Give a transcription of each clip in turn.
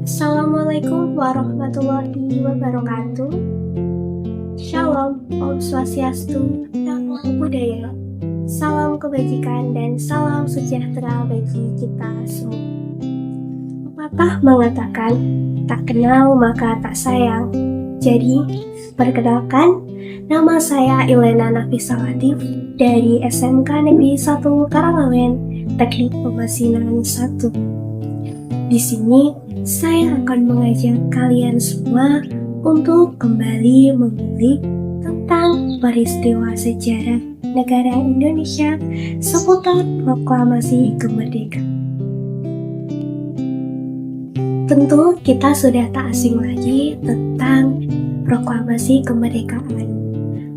Assalamualaikum warahmatullahi wabarakatuh. Shalom, Om Swastiastu, Namo Buddhaya. Salam kebajikan dan salam sejahtera bagi kita semua. Pepatah mengatakan, tak kenal maka tak sayang. Jadi, perkenalkan, nama saya Ilena Nafisa Latif dari SMK Negeri 1 Karangawen, Teknik Pemasinan 1. Di sini, saya akan mengajak kalian semua untuk kembali mengulik tentang peristiwa sejarah negara Indonesia seputar proklamasi kemerdekaan. Tentu kita sudah tak asing lagi tentang proklamasi kemerdekaan.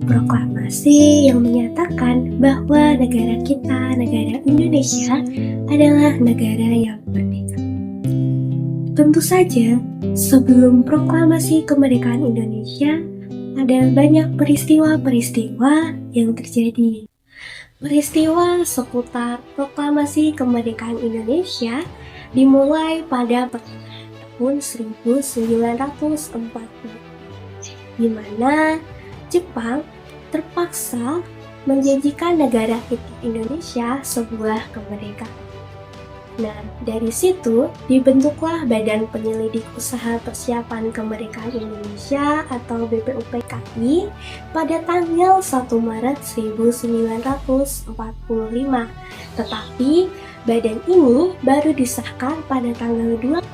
Proklamasi yang menyatakan bahwa negara kita, negara Indonesia, adalah negara yang merdeka. Tentu saja, sebelum proklamasi kemerdekaan Indonesia, ada banyak peristiwa-peristiwa yang terjadi. Peristiwa seputar proklamasi kemerdekaan Indonesia dimulai pada pertengahan tahun 1940, di mana Jepang terpaksa menjanjikan negara kita Indonesia sebuah kemerdekaan. Nah, dari situ dibentuklah Badan Penyelidik Usaha Persiapan Kemerdekaan Indonesia atau BPUPKI pada tanggal 1 Maret 1945. Tetapi badan ini baru disahkan pada tanggal 29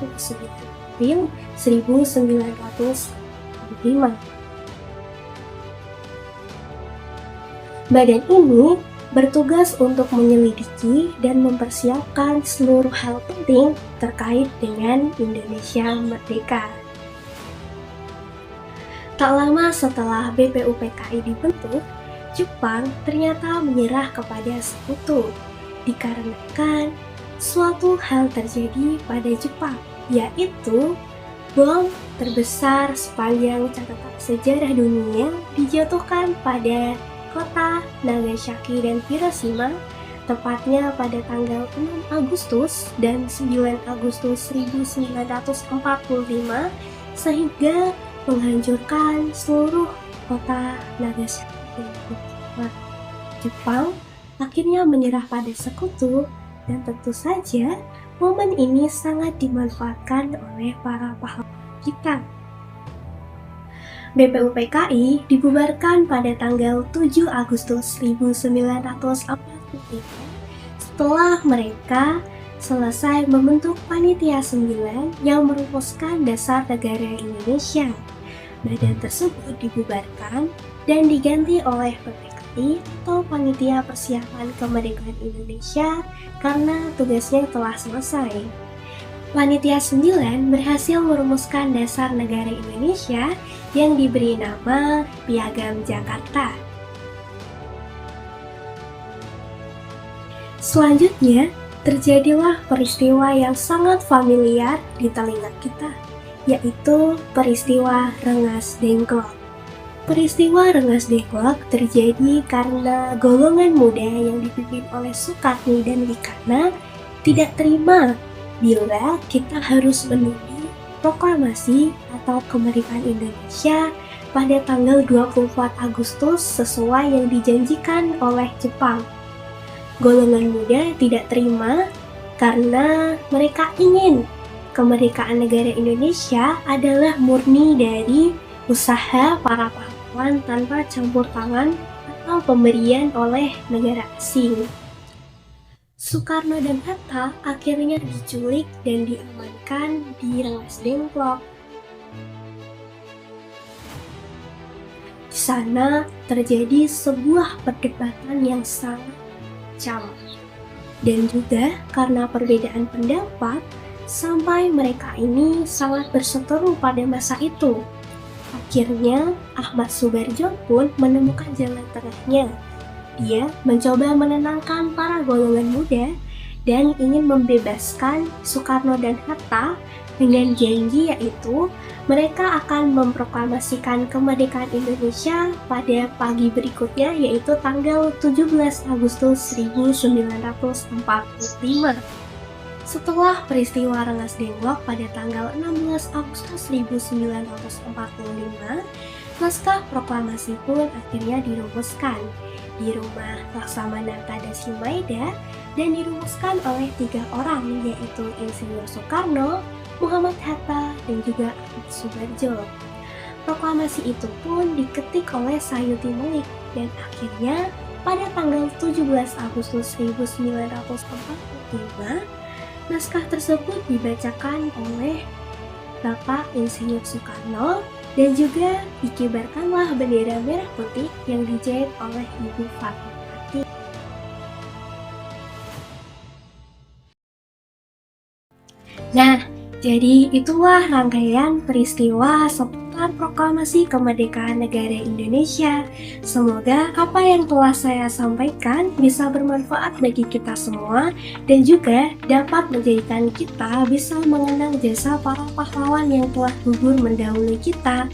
April 1945. Badan ini bertugas untuk menyelidiki dan mempersiapkan seluruh hal penting terkait dengan Indonesia merdeka. Tak lama setelah BPUPKI dibentuk, Jepang ternyata menyerah kepada sekutu dikarenakan suatu hal terjadi pada Jepang, yaitu bom terbesar sepanjang catatan sejarah dunia dijatuhkan pada kota Nagasaki dan Hiroshima, tepatnya pada tanggal 6 Agustus dan 9 Agustus 1945, sehingga menghancurkan seluruh kota Nagasaki dan Hiroshima. Jepang akhirnya menyerah pada sekutu, dan tentu saja momen ini sangat dimanfaatkan oleh para pahlawan kita. BPUPKI dibubarkan pada tanggal 7 Agustus 1945 setelah mereka selesai membentuk Panitia 9 yang merumuskan dasar negara Indonesia. Badan tersebut dibubarkan dan diganti oleh PPKI atau Panitia Persiapan Kemerdekaan Indonesia karena tugasnya telah selesai. Panitia 9 berhasil merumuskan dasar negara Indonesia yang diberi nama Piagam Jakarta. Selanjutnya, terjadilah peristiwa yang sangat familiar di telinga kita, yaitu peristiwa Rengas Dengklok. Peristiwa Rengas Dengklok terjadi karena golongan muda yang dipimpin oleh Sukarni dan Wikana tidak terima bila kita harus menunggu proklamasi atau kemerdekaan Indonesia pada tanggal 24 Agustus sesuai yang dijanjikan oleh Jepang. Golongan muda tidak terima karena mereka ingin kemerdekaan negara Indonesia adalah murni dari usaha para pahlawan tanpa campur tangan atau pemberian oleh negara asing. Soekarno dan Hatta akhirnya diculik dan diamankan di Rengas Dengklok. Di sana terjadi sebuah perdebatan yang sangat tajam, dan juga karena perbedaan pendapat sampai mereka ini sangat berseteru pada masa itu. Akhirnya Ahmad Subarjo pun menemukan jalan tengahnya. Dia mencoba menenangkan para golongan muda dan ingin membebaskan Soekarno dan Hatta dengan janji, yaitu mereka akan memproklamasikan kemerdekaan Indonesia pada pagi berikutnya, yaitu tanggal 17 Agustus 1945. Setelah peristiwa Rengas Dengklok pada tanggal 16 Agustus 1945, naskah proklamasi pun akhirnya dirumuskan di rumah Laksamana Tadashi Maeda dan dirumuskan oleh 3 orang, yaitu Insinyur Soekarno, Muhammad Hatta, dan juga Ahmad Subarjo. Proklamasi itu pun diketik oleh Sayuti Melik dan akhirnya pada tanggal 17 Agustus 1945, naskah tersebut dibacakan oleh Bapak Insinyur Soekarno dan juga dikibarkanlah bendera merah putih yang dijahit oleh Ibu Fatmawati. Nah, jadi itulah rangkaian peristiwa seputar proklamasi kemerdekaan negara Indonesia. Semoga apa yang telah saya sampaikan bisa bermanfaat bagi kita semua dan juga dapat menjadikan kita bisa mengenang jasa para pahlawan yang telah gugur mendahului kita.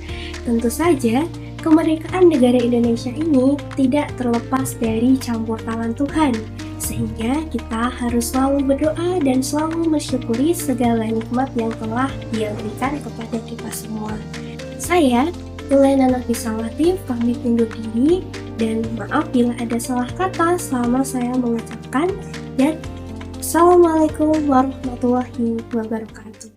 Tentu saja, kemerdekaan negara Indonesia ini tidak terlepas dari campur tangan Tuhan. Sehingga kita harus selalu berdoa dan selalu mensyukuri segala nikmat yang telah Dia berikan kepada kita semua. Saya, Nilai Nafisa Latif, pamit undur diri dan maaf bila ada salah kata selama saya mengucapkan, dan Assalamualaikum warahmatullahi wabarakatuh.